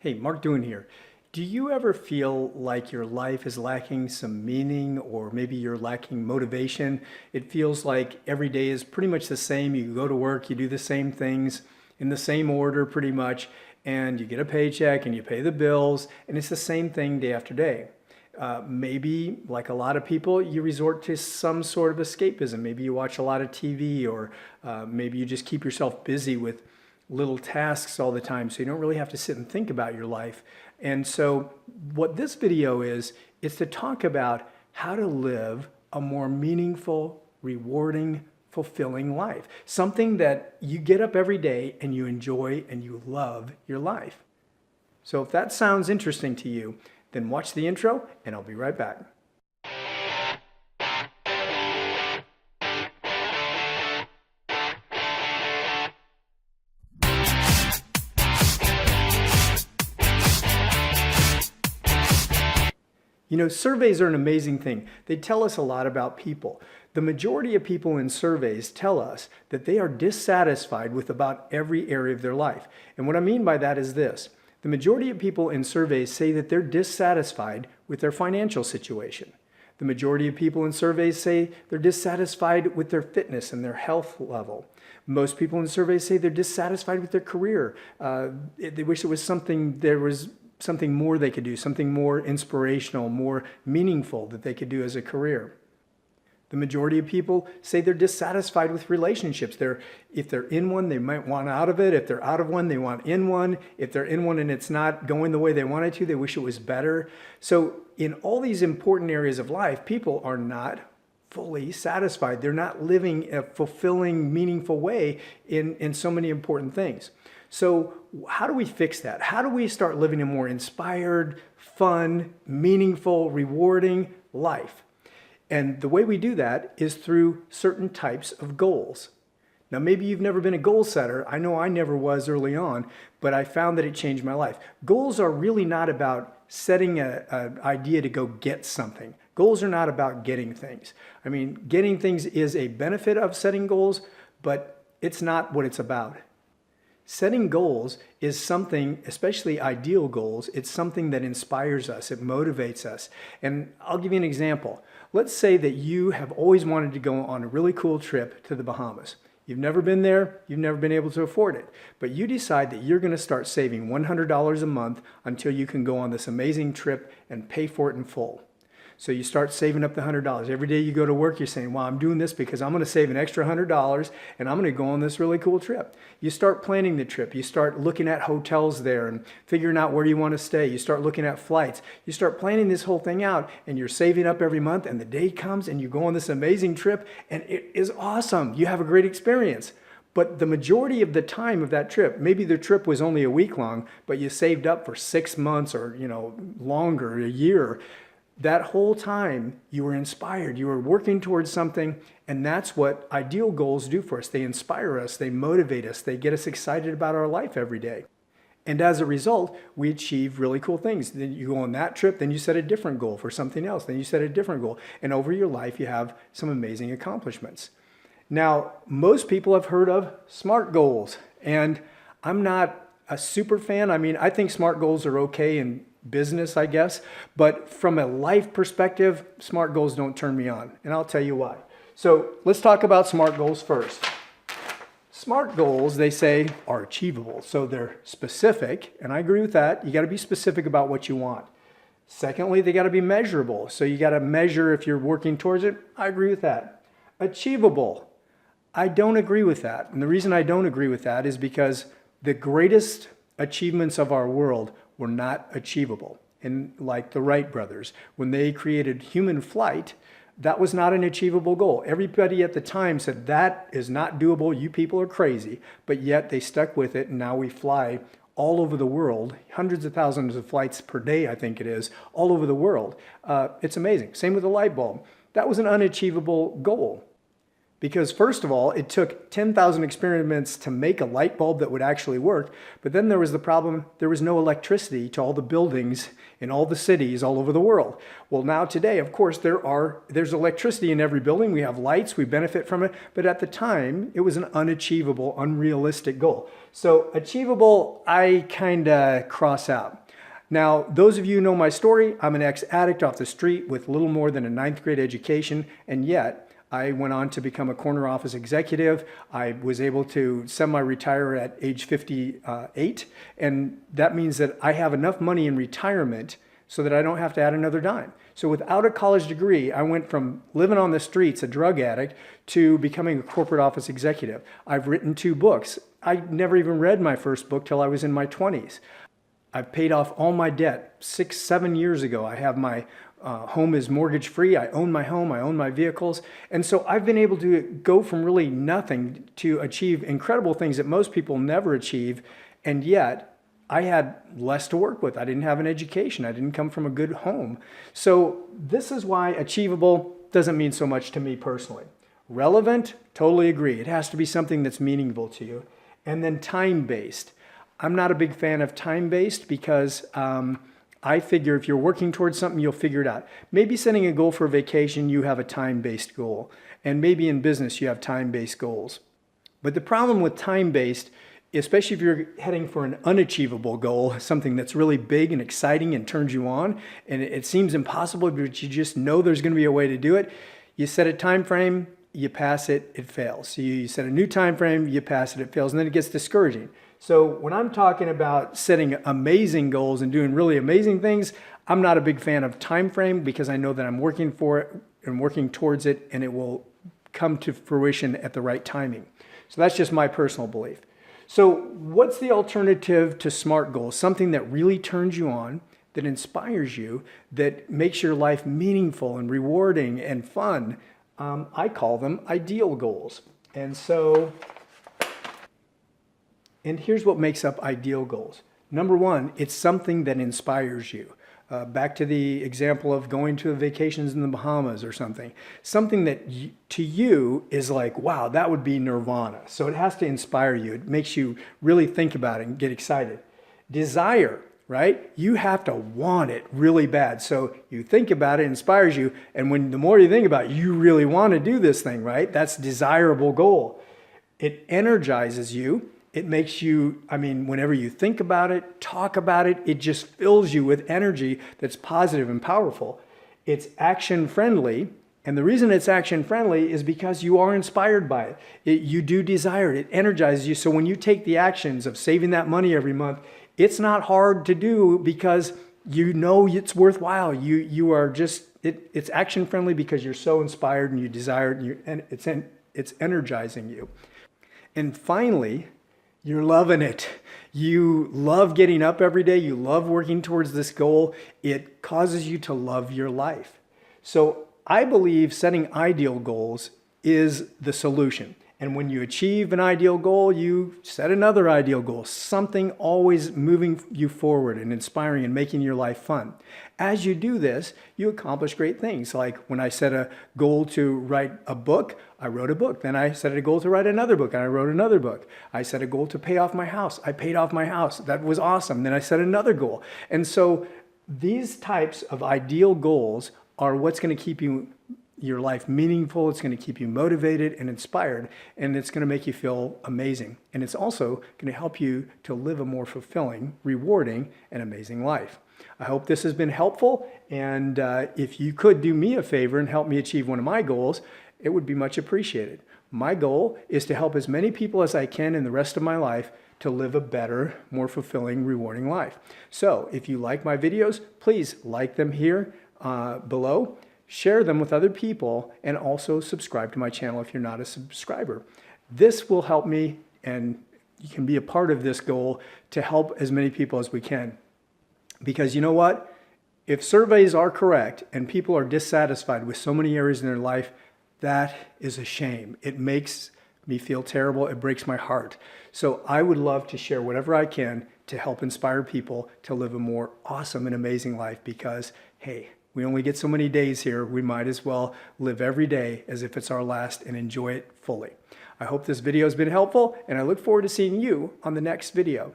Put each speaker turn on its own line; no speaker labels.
Hey, Mark Doohan here. Do you ever feel like your life is lacking some meaning or maybe you're lacking motivation? It feels like every day is pretty much the same. You go to work, you do the same things in the same order pretty much, and you get a paycheck and you pay the bills, and it's the same thing day after day. Maybe, like a lot of people, you resort to some sort of escapism. Maybe you watch a lot of TV, or maybe you just keep yourself busy with little tasks all the time so you don't really have to sit and think about your life. And so what this video is to talk about how to live a more meaningful, rewarding, fulfilling life. Something that you get up every day and you enjoy and you love your life. So if that sounds interesting to you, then watch the intro and I'll be right back. You know, surveys are an amazing thing. They tell us a lot about people. The majority of people in surveys tell us that they are dissatisfied with about every area of their life. And what I mean by that is this. The majority of people in surveys say that they're dissatisfied with their financial situation. The majority of people in surveys say they're dissatisfied with their fitness and their health level. Most people in surveys say they're dissatisfied with their career. They wish there was something more they could do, something more inspirational, more meaningful that they could do as a career. The majority of people say they're dissatisfied with relationships. If they're in one, they might want out of it. If they're out of one, they want in one. If they're in one and it's not going the way they want it to, they wish it was better. So in all these important areas of life, people are not fully satisfied. They're not living a fulfilling, meaningful way in so many important things. So how do we fix that? How do we start living a more inspired, fun, meaningful, rewarding life? And the way we do that is through certain types of goals. Now, maybe you've never been a goal setter. I know I never was early on, but I found that it changed my life. Goals are really not about setting an idea to go get something. Goals are not about getting things. I mean, getting things is a benefit of setting goals, but it's not what it's about. Setting goals is something, especially ideal goals, it's something that inspires us, it motivates us. And I'll give you an example. Let's say that you have always wanted to go on a really cool trip to the Bahamas. You've never been there, you've never been able to afford it, but you decide that you're going to start saving $100 a month until you can go on this amazing trip and pay for it in full. So you start saving up the $100. Every day you go to work, you're saying, well, I'm doing this because I'm going to save an extra $100 and I'm going to go on this really cool trip. You start planning the trip. You start looking at hotels there and figuring out where you want to stay. You start looking at flights. You start planning this whole thing out and you're saving up every month, and the day comes and you go on this amazing trip and it is awesome. You have a great experience. But the majority of the time of that trip, maybe the trip was only a week long, but you saved up for 6 months or longer, a year. That whole time you were inspired, you were working towards something, and that's what ideal goals do for us. They inspire us, they motivate us, they get us excited about our life every day. And as a result, we achieve really cool things. Then you go on that trip, then you set a different goal for something else, then you set a different goal. And over your life, you have some amazing accomplishments. Now, most people have heard of SMART goals, and I'm not a super fan. I mean, I think SMART goals are okay in business, I guess, but from a life perspective, SMART goals don't turn me on, and I'll tell you why. So let's talk about SMART goals first. SMART goals, they say, are achievable, so they're specific, and I agree with that. You got to be specific about what you want. Secondly, they got to be measurable, so you got to measure if you're working towards it. I agree with that. Achievable, I don't agree with that, and the reason I don't agree with that is because the greatest achievements of our world were not achievable. And like the Wright brothers, when they created human flight, that was not an achievable goal. Everybody at the time said, that is not doable, you people are crazy, but yet they stuck with it, and now we fly all over the world, hundreds of thousands of flights per day, I think it is, all over the world. It's amazing. Same with the light bulb. That was an unachievable goal. Because first of all, it took 10,000 experiments to make a light bulb that would actually work. But then there was the problem, there was no electricity to all the buildings in all the cities all over the world. Well, now today, of course, there's electricity in every building. We have lights, we benefit from it. But at the time, it was an unachievable, unrealistic goal. So achievable, I kind of cross out. Now, those of you who know my story, I'm an ex-addict off the street with little more than a 9th grade education, and yet I went on to become a corner office executive. I was able to semi-retire at age 58, and that means that I have enough money in retirement so that I don't have to add another dime. So without a college degree, I went from living on the streets, a drug addict, to becoming a corporate office executive. I've written 2 books. I never even read my first book till I was in my 20s. I've paid off all my debt 6, 7 years ago. I have my home is mortgage free. I own my home. I own my vehicles. And so I've been able to go from really nothing to achieve incredible things that most people never achieve. And yet I had less to work with. I didn't have an education. I didn't come from a good home. So this is why achievable doesn't mean so much to me personally. Relevant, totally agree. It has to be something that's meaningful to you. And then time-based. I'm not a big fan of time-based because I figure if you're working towards something, you'll figure it out. Maybe setting a goal for a vacation, you have a time-based goal. And maybe in business, you have time-based goals. But the problem with time-based, especially if you're heading for an unachievable goal, something that's really big and exciting and turns you on, and it seems impossible, but you just know there's going to be a way to do it, you set a time frame, you pass it, it fails. So you set a new time frame, you pass it, it fails, and then it gets discouraging. So when I'm talking about setting amazing goals and doing really amazing things, I'm not a big fan of time frame because I know that I'm working for it and working towards it and it will come to fruition at the right timing. So that's just my personal belief. So what's the alternative to SMART goals? Something that really turns you on, that inspires you, that makes your life meaningful and rewarding and fun. I call them ideal goals. And here's what makes up ideal goals. Number one, it's something that inspires you. Back to the example of going to vacations in the Bahamas or something. Something that to you is like, wow, that would be nirvana. So it has to inspire you. It makes you really think about it and get excited. Desire, right? You have to want it really bad. So you think about it, it inspires you. And when the more you think about it, you really want to do this thing, right? That's a desirable goal. It energizes you. It makes you, whenever you think about it, talk about it, it just fills you with energy that's positive and powerful. It's action friendly. And the reason it's action friendly is because you are inspired by it. You do desire it. It energizes you. So when you take the actions of saving that money every month, it's not hard to do because you know it's worthwhile. You are just, it's action friendly because you're so inspired and you desire it and it's energizing you. And finally, you're loving it. You love getting up every day. You love working towards this goal. It causes you to love your life. So I believe setting ideal goals is the solution. And when you achieve an ideal goal, you set another ideal goal, something always moving you forward and inspiring and making your life fun. As you do this, you accomplish great things. Like when I set a goal to write a book, I wrote a book. Then I set a goal to write another book, and I wrote another book. I set a goal to pay off my house. I paid off my house. That was awesome. Then I set another goal. And so these types of ideal goals are what's going to keep your life meaningful. It's going to keep you motivated and inspired, and it's going to make you feel amazing. And it's also going to help you to live a more fulfilling, rewarding, and amazing life. I hope this has been helpful, and if you could do me a favor and help me achieve one of my goals, it would be much appreciated. My goal is to help as many people as I can in the rest of my life to live a better, more fulfilling, rewarding life. So if you like my videos, please like them here below. Share them with other people, and also subscribe to my channel if you're not a subscriber. This will help me, and you can be a part of this goal to help as many people as we can. Because you know what? If surveys are correct and people are dissatisfied with so many areas in their life, that is a shame. It makes me feel terrible. It breaks my heart. So I would love to share whatever I can to help inspire people to live a more awesome and amazing life because, hey, We only get so many days here. We might as well live every day as if it's our last and enjoy it fully. I hope this video has been helpful, and I look forward to seeing you on the next video.